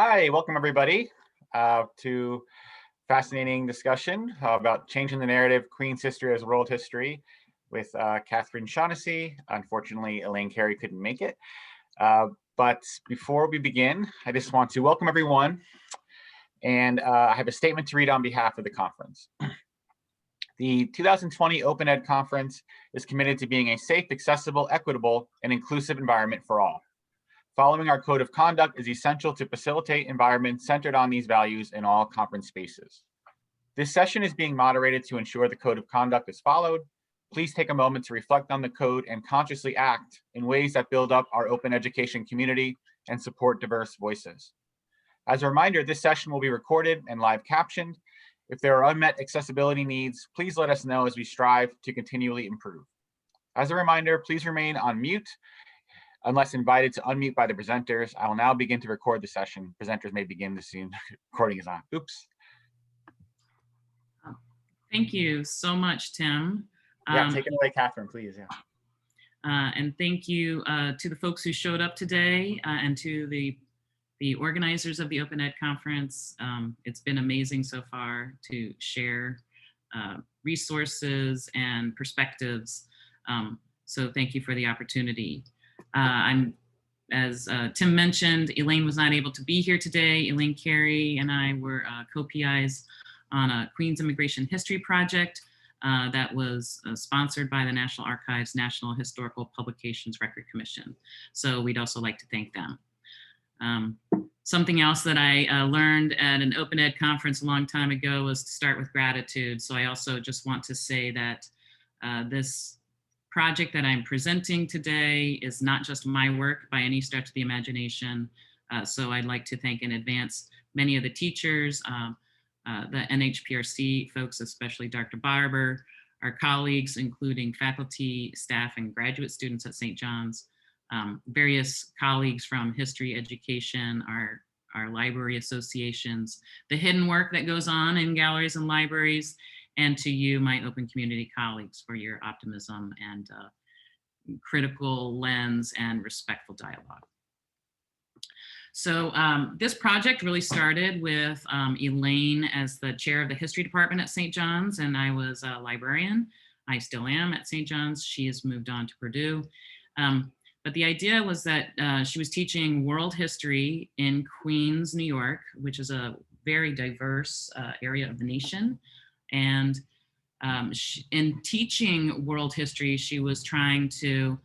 Hi, welcome everybody to fascinating discussion about changing the narrative, Queen's history as world history with Catherine Shaughnessy. Unfortunately, Elaine Carey couldn't make it. But before we begin, I just want to welcome everyone. And I have a statement to read on behalf of the conference. The 2020 Open Ed Conference is committed to being a safe, accessible, equitable, and inclusive environment for all. Following our code of conduct is essential to facilitate environments centered on these values in all conference spaces. This session is being moderated to ensure the code of conduct is followed. Please take a moment to reflect on the code and consciously act in ways that build up our open education community and support diverse voices. As a reminder, this session will be recorded and live captioned. If there are unmet accessibility needs, please let us know as we strive to continually improve. As a reminder, please remain on mute unless invited to unmute by the presenters. I will now begin to record the session. Presenters may begin as soon as recording is on. Oops. Thank you so much, Tim. Yeah, take it away, Catherine, please. Yeah. And thank you to the folks who showed up today and to the organizers of the Open Ed Conference. It's been amazing so far to share resources and perspectives. So thank you for the opportunity. As Tim mentioned, Elaine was not able to be here today. Elaine Carey and I were co-PIs on a Queens Immigration History project that was sponsored by the National Archives National Historical Publications Record Commission. So we'd also like to thank them. Something else that I learned at an Open Ed conference a long time ago was to start with gratitude. So I also just want to say that this project that I'm presenting today is not just my work by any stretch of the imagination. So I'd like to thank in advance many of the teachers, the NHPRC folks, especially Dr. Barber, our colleagues, including faculty, staff, and graduate students at St. John's, various colleagues from history education, our library associations, the hidden work that goes on in galleries and libraries, and to you, my open community colleagues, for your optimism and critical lens and respectful dialogue. So this project really started with Elaine as the chair of the history department at St. John's, and I was a librarian. I still am at St. John's. She has moved on to Purdue. But the idea was that she was teaching world history in Queens, New York, which is a very diverse area of the nation. And in teaching world history, she was trying to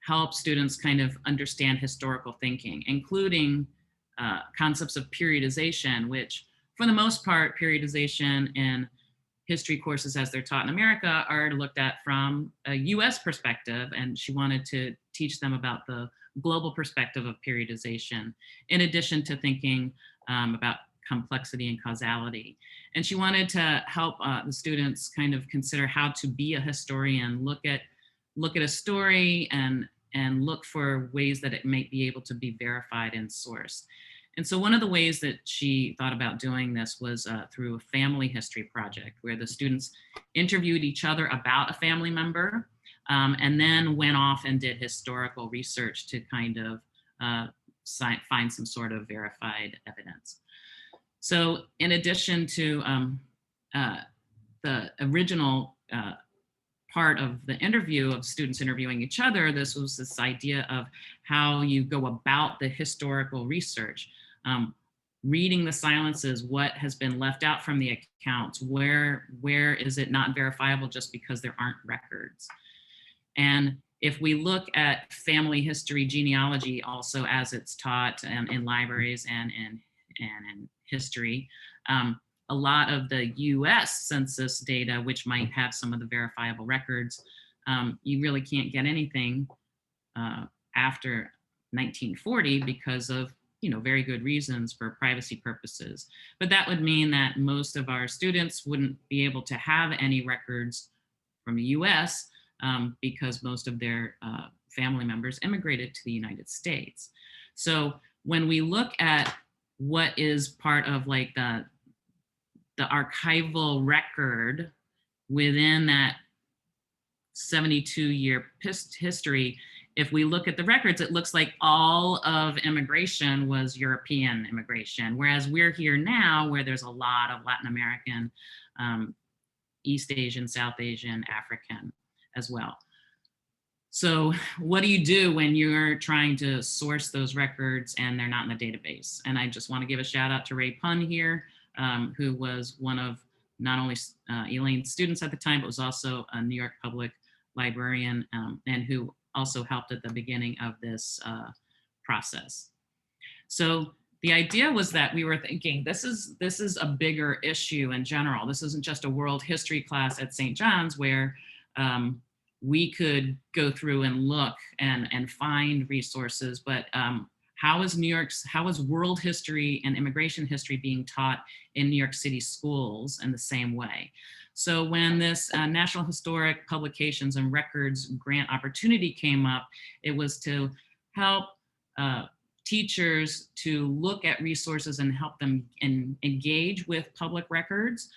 help students kind of understand historical thinking, including concepts of periodization, which for the most part, periodization in history courses as they're taught in America are looked at from a US perspective. And she wanted to teach them about the global perspective of periodization, in addition to thinking about complexity and causality. And she wanted to help the students kind of consider how to be a historian, look at a story and look for ways that it might be able to be verified and sourced. And so one of the ways that she thought about doing this was through a family history project, where the students interviewed each other about a family member and then went off and did historical research to kind of find some sort of verified evidence. So in addition to the original part of the interview of students interviewing each other, this was this idea of how you go about the historical research, reading the silences, what has been left out from the accounts, where is it not verifiable just because there aren't records. And if we look at family history genealogy also as it's taught in libraries and in history, a lot of the US Census data, which might have some of the verifiable records, you really can't get anything after 1940 because of very good reasons for privacy purposes. But that would mean that most of our students wouldn't be able to have any records from the US because most of their family members immigrated to the United States. So when we look at what is part of like the archival record within that 72-year history, if we look at the records, it looks like all of immigration was European immigration, whereas we're here now where there's a lot of Latin American, East Asian, South Asian, African as well. So what do you do when you're trying to source those records and they're not in the database? And I just want to give a shout out to Ray Pun here, who was one of not only Elaine's students at the time, but was also a New York Public librarian, and who also helped at the beginning of this process. So the idea was that we were thinking, this is a bigger issue in general. This isn't just a world history class at St. John's where we could go through and look and find resources, but how is world history and immigration history being taught in New York City schools in the same way? So when this National Historic Publications and Records grant opportunity came up, it was to help teachers to look at resources and help them engage with public records.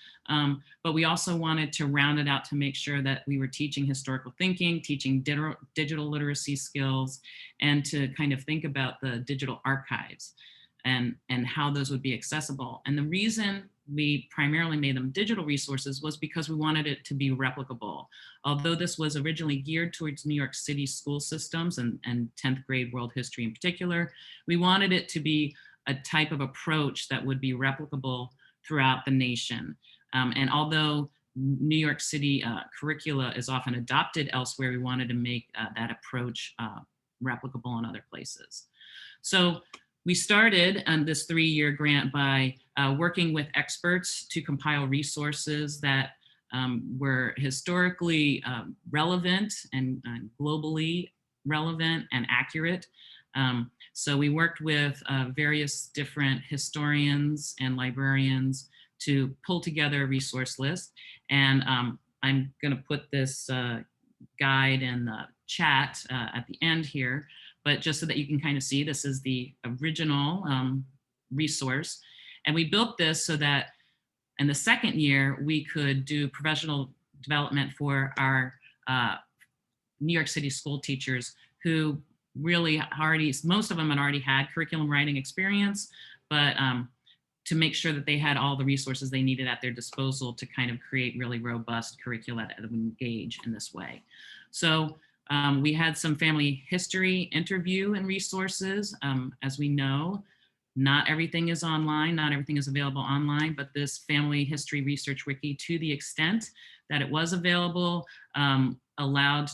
But we also wanted to round it out to make sure that we were teaching historical thinking, teaching digital literacy skills, and to kind of think about the digital archives and how those would be accessible. And the reason we primarily made them digital resources was because we wanted it to be replicable. Although this was originally geared towards New York City school systems and 10th grade world history in particular, we wanted it to be a type of approach that would be replicable throughout the nation. And although New York City curricula is often adopted elsewhere, we wanted to make that approach replicable in other places. So we started on this 3-year grant by working with experts to compile resources that were historically relevant and globally relevant and accurate. So we worked with various different historians and librarians to pull together a resource list. And I'm gonna put this guide in the chat at the end here, but just so that you can kind of see, this is the original resource. And we built this so that in the second year, we could do professional development for our New York City school teachers who really most of them had already had curriculum writing experience, but to make sure that they had all the resources they needed at their disposal to kind of create really robust curricula that would engage in this way. So we had some family history interview and resources. As we know, not everything is online, not everything is available online, but this family history research wiki, to the extent that it was available, allowed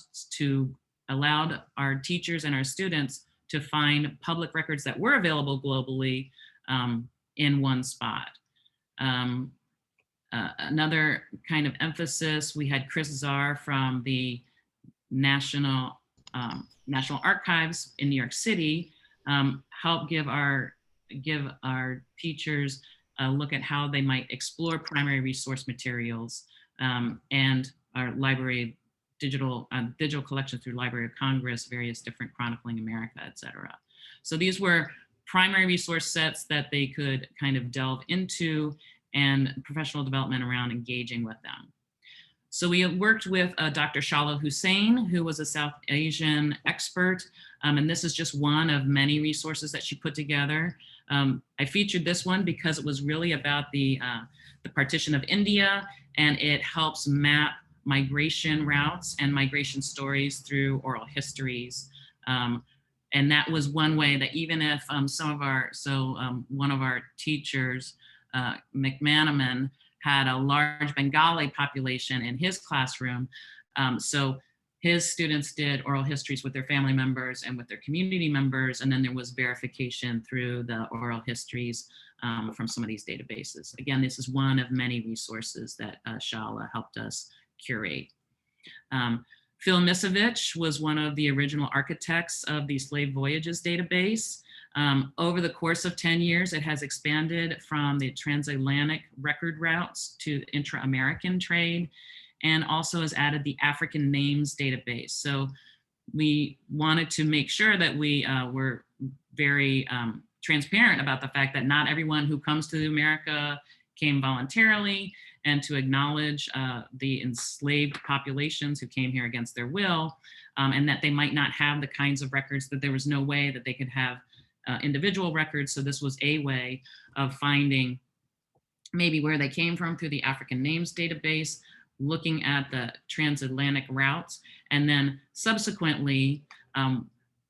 our teachers and our students to find public records that were available globally in one spot. Another kind of emphasis, we had Chris Czar from the National Archives in New York City help give our teachers a look at how they might explore primary resource materials and our library digital collection through Library of Congress, various different chronicling America, et cetera. So these were primary resource sets that they could kind of delve into and professional development around engaging with them. So we worked with Dr. Shala Hussain, who was a South Asian expert, and this is just one of many resources that she put together. I featured this one because it was really about the partition of India, and it helps map migration routes and migration stories through oral histories. And that was one way that even if one of our teachers, McManaman, had a large Bengali population in his classroom. So his students did oral histories with their family members and with their community members. And then there was verification through the oral histories from some of these databases. Again, this is one of many resources that Shala helped us curate. Phil Misovich was one of the original architects of the Slave Voyages database. Over the course of 10 years, it has expanded from the transatlantic record routes to intra-American trade, and also has added the African names database. So we wanted to make sure that we were very transparent about the fact that not everyone who comes to America came voluntarily, and to acknowledge the enslaved populations who came here against their will. and that they might not have the kinds of records, that there was no way that they could have individual records. So this was a way of finding maybe where they came from through the African names database, looking at the transatlantic routes, and then subsequently,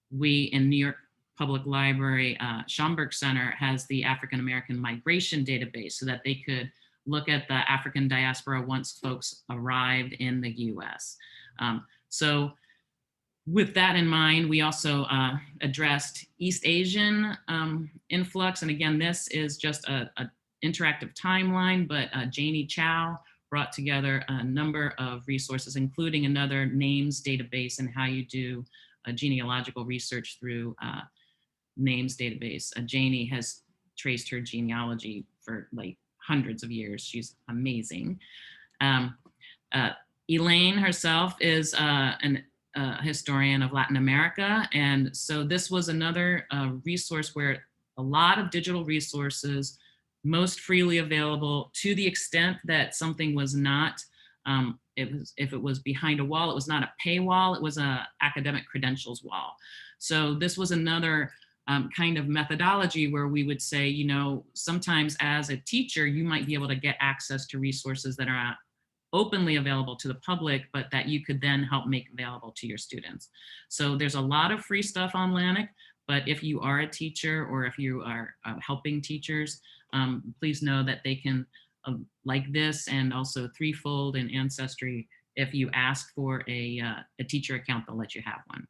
we in New York Public Library, Schomburg Center has the African American migration database, so that they could look at the African diaspora once folks arrived in the US. So with that in mind, we also addressed East Asian influx. And again, this is just a interactive timeline, but Janie Chow brought together a number of resources, including another names database and how you do genealogical research through names database. Janie has traced her genealogy for like hundreds of years. She's amazing. Elaine herself is an historian of Latin America. And so this was another resource where a lot of digital resources, most freely available, to the extent that something was not, if it was behind a wall, it was not a paywall, it was a academic credentials wall. So this was another kind of methodology where we would say, you know, sometimes as a teacher, you might be able to get access to resources that are not openly available to the public, but that you could then help make available to your students. So there's a lot of free stuff on LANIC, but if you are a teacher or if you are helping teachers, please know that they can, like this and also Threefold and Ancestry, if you ask for a teacher account, they'll let you have one.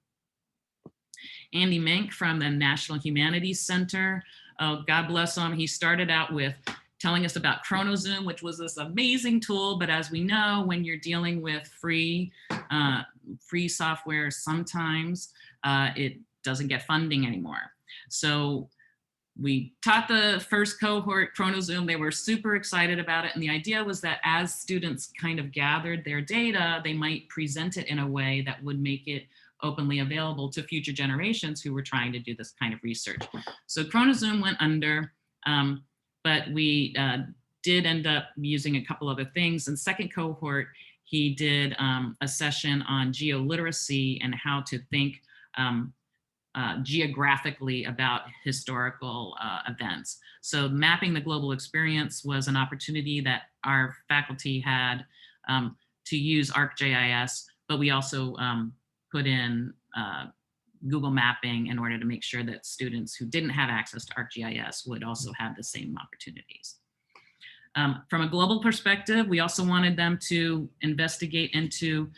Andy Mink from the National Humanities Center, God bless him, he started out with telling us about ChronoZoom, which was this amazing tool. But as we know, when you're dealing with free software, sometimes it doesn't get funding anymore. So we taught the first cohort ChronoZoom. They were super excited about it. And the idea was that as students kind of gathered their data, they might present it in a way that would make it openly available to future generations who were trying to do this kind of research. So ChronoZoom went under, but we did end up using a couple other things. In second cohort, he did a session on geoliteracy and how to think geographically about historical events. So mapping the global experience was an opportunity that our faculty had to use ArcGIS, but we also put in Google mapping in order to make sure that students who didn't have access to ArcGIS would also have the same opportunities. From a global perspective, we also wanted them to investigate into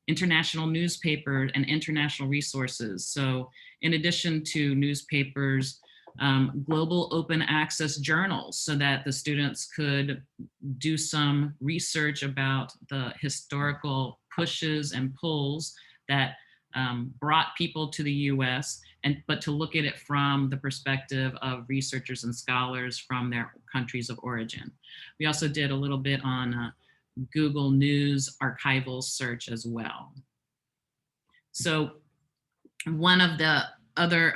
international newspapers and international resources. So in addition to newspapers, global open access journals, so that the students could do some research about the historical pushes and pulls that brought people to the US, but to look at it from the perspective of researchers and scholars from their countries of origin. We also did a little bit on Google News archival search as well. So one of the other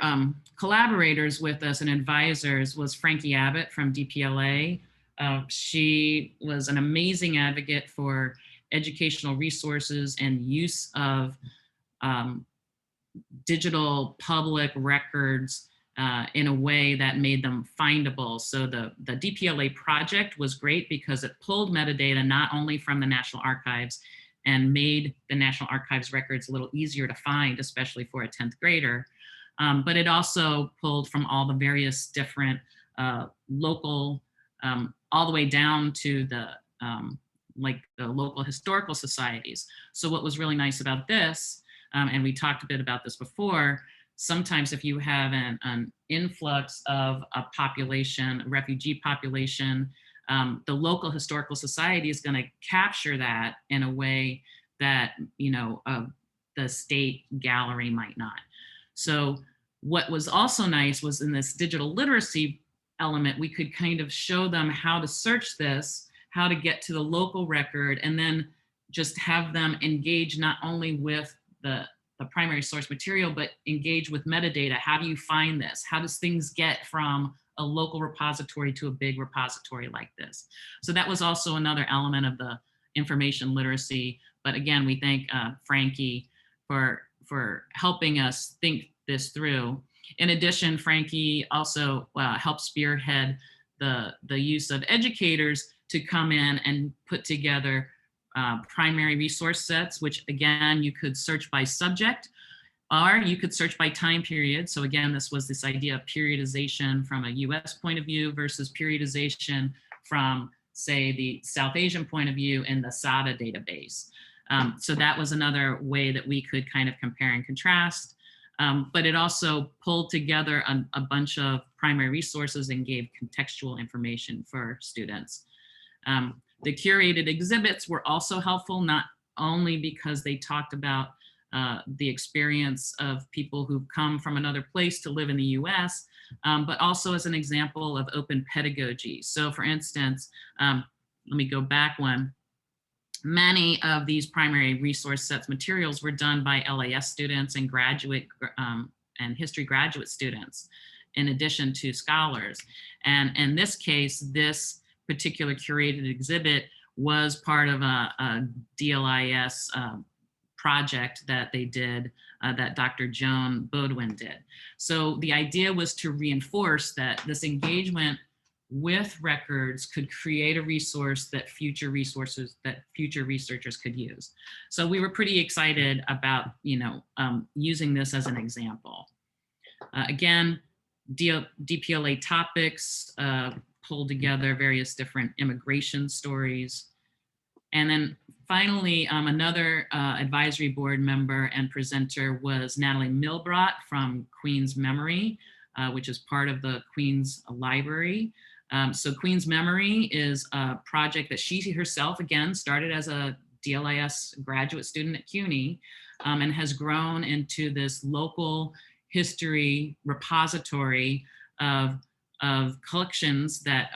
collaborators with us and advisors was Frankie Abbott from DPLA. She was an amazing advocate for educational resources and use of digital public records in a way that made them findable. So the DPLA project was great because it pulled metadata not only from the National Archives and made the National Archives records a little easier to find, especially for a 10th grader, but it also pulled from all the various different local, all the way down to the like the local historical societies. So what was really nice about this, and we talked a bit about this before, sometimes if you have an influx of a population, a refugee population, the local historical society is going to capture that in a way that, you know, the state gallery might not. So what was also nice was in this digital literacy element, we could kind of show them how to search this, how to get to the local record, and then just have them engage not only with the primary source material, but engage with metadata. How do you find this? How does things get from a local repository to a big repository like this? So that was also another element of the information literacy. But again, we thank Frankie for helping us think this through. In addition, Frankie also helped spearhead the use of educators to come in and put together primary resource sets, which again, you could search by subject, or you could search by time period. So again, this was this idea of periodization from a US point of view versus periodization from, say, the South Asian point of view in the SADA database. So that was another way that we could kind of compare and contrast. But it also pulled together a bunch of primary resources and gave contextual information for students. The curated exhibits were also helpful, not only because they talked about the experience of people who've come from another place to live in the US, but also as an example of open pedagogy. So for instance, let me go back one. Many of these primary resource sets materials were done by LAS students and graduate and history graduate students, in addition to scholars. And in this case, this particular curated exhibit was part of a DLIS project that they did, that Dr. Joan Bodwin did. So the idea was to reinforce that this engagement with records could create a resource that future researchers could use. So we were pretty excited about, using this as an example. Again, DPLA topics pulled together various different immigration stories. And then finally, another advisory board member and presenter was Natalie Milbrot from Queen's Memory, which is part of the Queen's Library. So Queen's Memory is a project that she herself, again, started as a DLIS graduate student at CUNY, and has grown into this local history repository of collections that,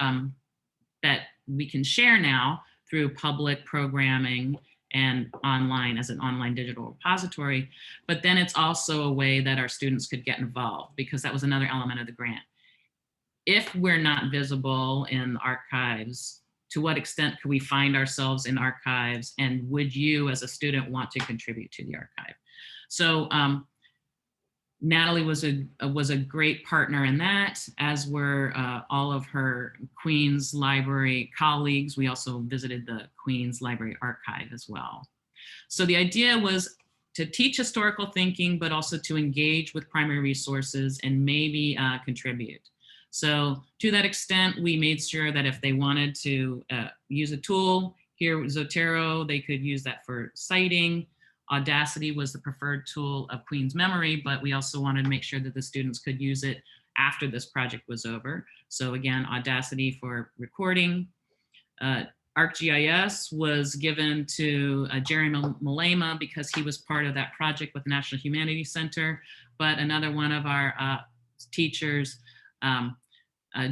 that we can share now through public programming and online as an online digital repository. But then it's also a way that our students could get involved, because that was another element of the grant. If we're not visible in archives, to what extent could we find ourselves in archives, and would you as a student want to contribute to the archive? So Natalie was a great partner in that, as were all of her Queen's Library colleagues. We also visited the Queen's Library Archive as well. So the idea was to teach historical thinking, but also to engage with primary resources and maybe contribute. So to that extent, we made sure that if they wanted to use a tool, here Zotero, they could use that for citing. Audacity was the preferred tool of Queen's Memory, but we also wanted to make sure that the students could use it after this project was over. So again, Audacity for recording. ArcGIS was given to Jerry Malema because he was part of that project with the National Humanities Center, but another one of our teachers,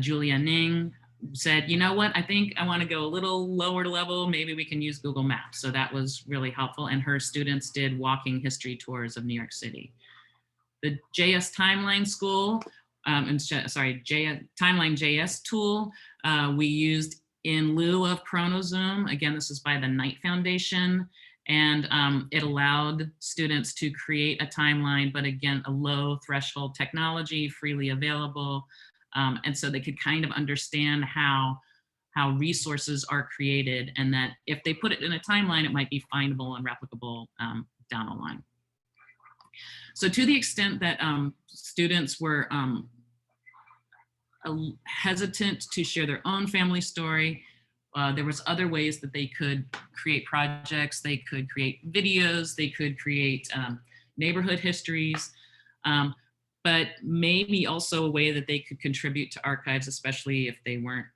Julia Ning, said, you know what, I think I want to go a little lower level. Maybe we can use Google Maps. So that was really helpful. And her students did walking history tours of New York City. The JS Timeline School, Timeline JS tool, we used in lieu of ChronoZoom. Again, this is by the Knight Foundation. And it allowed students to create a timeline, but again, a low threshold technology, freely available. And so they could kind of understand how resources are created, and that if they put it in a timeline, it might be findable and replicable down the line. So to the extent that students were hesitant to share their own family story, there was other ways that they could create projects. They could create videos, they could create neighborhood histories, but maybe also a way that they could contribute to archives, especially if they weren't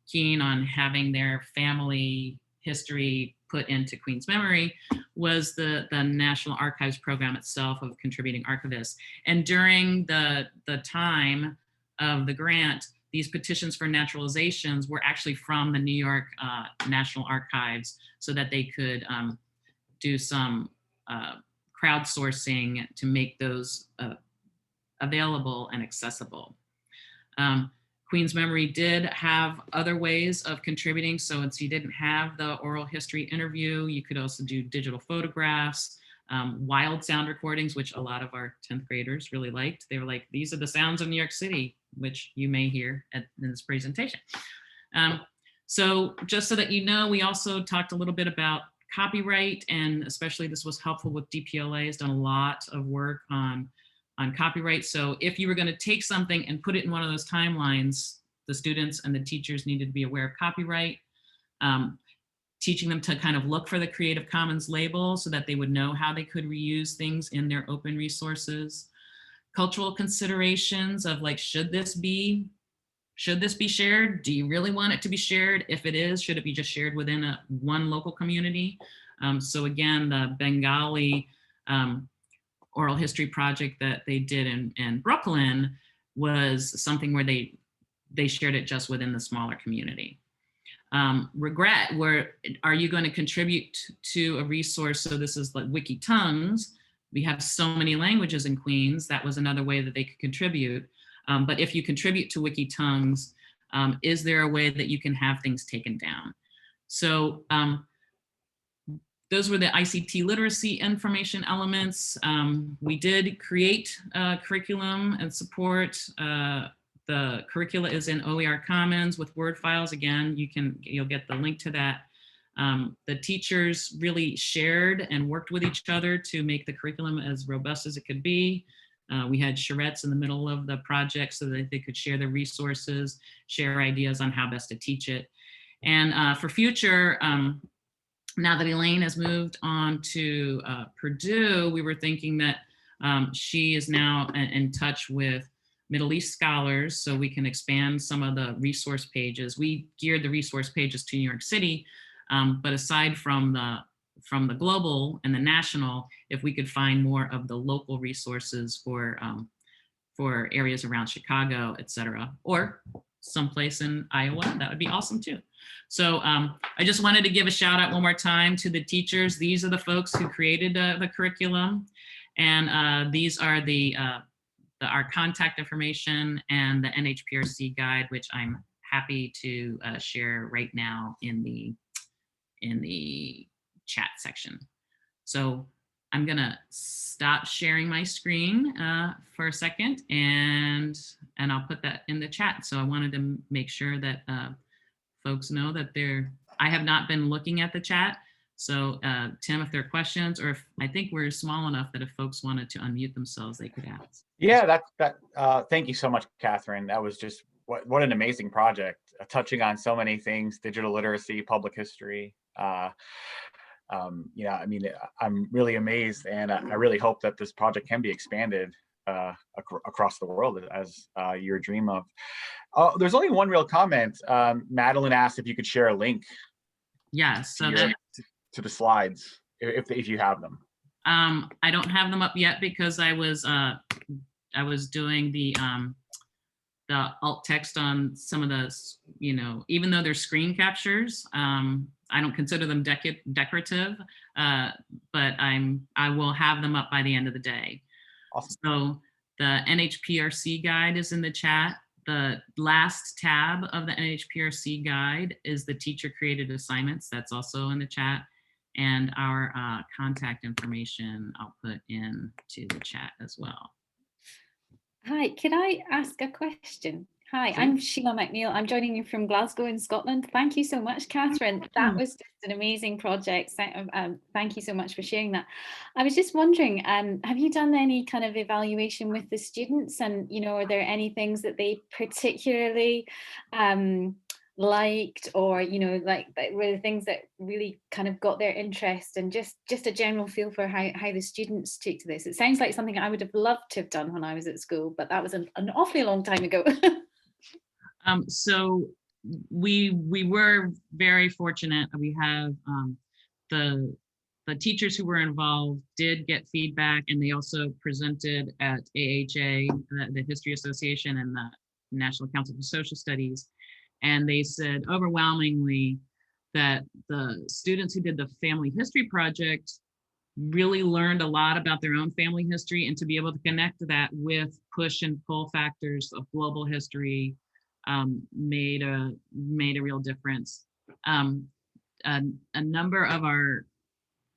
keen on having their family history put into Queen's Memory, was the National Archives program itself of contributing archivists. And during the time of the grant, these petitions for naturalizations were actually from the New York National Archives, so that they could do some crowdsourcing to make those available and accessible. Queen's Memory did have other ways of contributing. So if you didn't have the oral history interview, you could also do digital photographs. wild sound recordings, which a lot of our 10th graders really liked. They were like, these are the sounds of New York City, which you may hear in this presentation. So just so that you know, we also talked a little bit about copyright, and especially this was helpful with DPLA has done a lot of work on copyright. So if you were going to take something and put it in one of those timelines, the students and the teachers needed to be aware of copyright, teaching them to kind of look for the Creative Commons label so that they would know how they could reuse things in their open resources. Cultural considerations of like, should this be shared? Do you really want it to be shared? If it is, should it be just shared within one local community? So again, the Bengali oral history project that they did in Brooklyn was something where they shared it just within the smaller community. Regret, where are you going to contribute to a resource? So this is like Wiki Tongues. We have so many languages in Queens. That was another way that they could contribute. But if you contribute to Wiki Tongues, is there a way that you can have things taken down? So those were the ICT literacy information elements. We did create a curriculum and support. The curricula is in OER Commons with Word files. Again, you'll get the link to that. The teachers really shared and worked with each other to make the curriculum as robust as it could be. We had charrettes in the middle of the project so that they could share their resources, share ideas on how best to teach it. And for future, now that Elaine has moved on to Purdue, we were thinking that she is now in touch with Middle East scholars, so we can expand some of the resource pages. We geared the resource pages to New York City, but aside from the global and the national, if we could find more of the local resources for areas around Chicago, et cetera, or someplace in Iowa, that would be awesome too. So I just wanted to give a shout out one more time to the teachers. These are the folks who created the curriculum, and these are our contact information and the NHPRC guide, which I'm happy to share right now in the chat section. So I'm gonna stop sharing my screen for a second, and I'll put that in the chat. So I wanted to make sure that folks know that I have not been looking at the chat. So Tim, if there are questions, or if I think we're small enough that if folks wanted to unmute themselves, they could ask. Yeah, thank you so much, Catherine. That was just what an amazing project, touching on so many things: digital literacy, public history. You know, I mean, I'm really amazed, and I really hope that this project can be expanded across the world as your dream of. There's only one real comment. Madeline asked if you could share a link. Yes. So to the slides, if you have them. I don't have them up yet because I was doing the alt text on some of the, you know, even though they're screen captures, I don't consider them decorative, but I will have them up by the end of the day. Awesome. So the NHPRC guide is in the chat. The last tab of the NHPRC guide is the teacher created assignments. That's also in the chat. And our contact information I'll put into the chat as well. Hi, could I ask a question? Hi, I'm Sheila McNeil. I'm joining you from Glasgow in Scotland. Thank you so much, Catherine. That was just an amazing project. Thank you so much for sharing that. I was just wondering, have you done any kind of evaluation with the students? And, you know, are there any things that they particularly liked, or, you know, like were the things that really kind of got their interest, and just a general feel for how the students took to this? It sounds like something I would have loved to have done when I was at school, but that was an awfully long time ago. So we were very fortunate. We have the teachers who were involved did get feedback, and they also presented at AHA, the History Association, and the National Council for Social Studies. And they said overwhelmingly that the students who did the family history project really learned a lot about their own family history, and to be able to connect that with push and pull factors of global history made a real difference. A number of our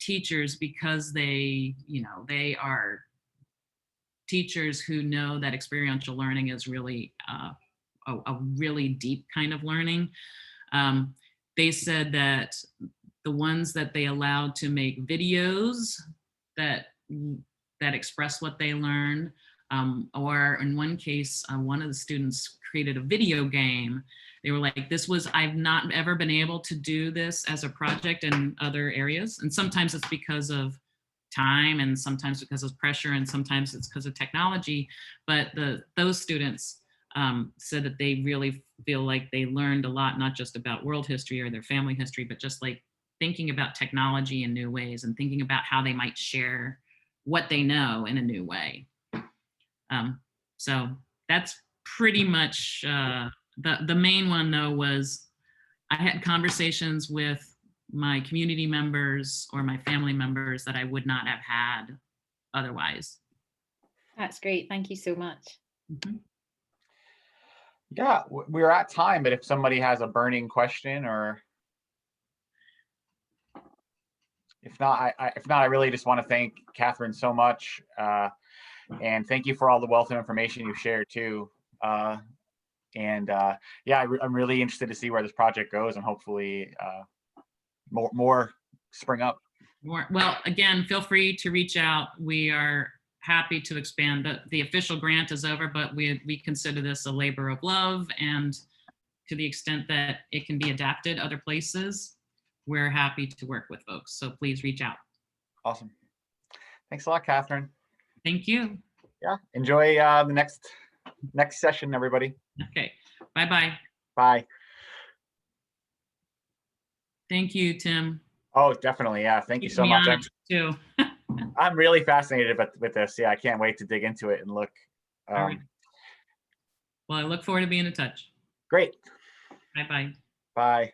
teachers, because they, they are teachers who know that experiential learning is really a really deep kind of learning. They said that the ones that they allowed to make videos that express what they learned, or in one case, one of the students created a video game. They were like, I've not ever been able to do this as a project in other areas. And sometimes it's because of time, and sometimes because of pressure, and sometimes it's because of technology. But those students said that they really feel like they learned a lot, not just about world history or their family history, but just like thinking about technology in new ways and thinking about how they might share what they know in a new way. So that's pretty much the main one, though, was I had conversations with my community members or my family members that I would not have had otherwise. That's great. Thank you so much. Mm-hmm. Yeah, we're at time, but if somebody has a burning question, or if not, I really just want to thank Catherine so much, and thank you for all the wealth of information you've shared too. Yeah, I'm really interested to see where this project goes, and hopefully more spring up. Well, again, feel free to reach out. We are happy to expand. The official grant is over, but we consider this a labor of love, and to the extent that it can be adapted other places, we're happy to work with folks. So please reach out. Awesome. Thanks a lot, Catherine. Thank you. Yeah, enjoy the next session, everybody. Okay, bye-bye. Bye. Thank you, Tim. Oh, definitely. Yeah, thank you so much. Too. I'm really fascinated with this. Yeah, I can't wait to dig into it and look. All right. Well, I look forward to being in touch. Great. Bye-bye. Bye.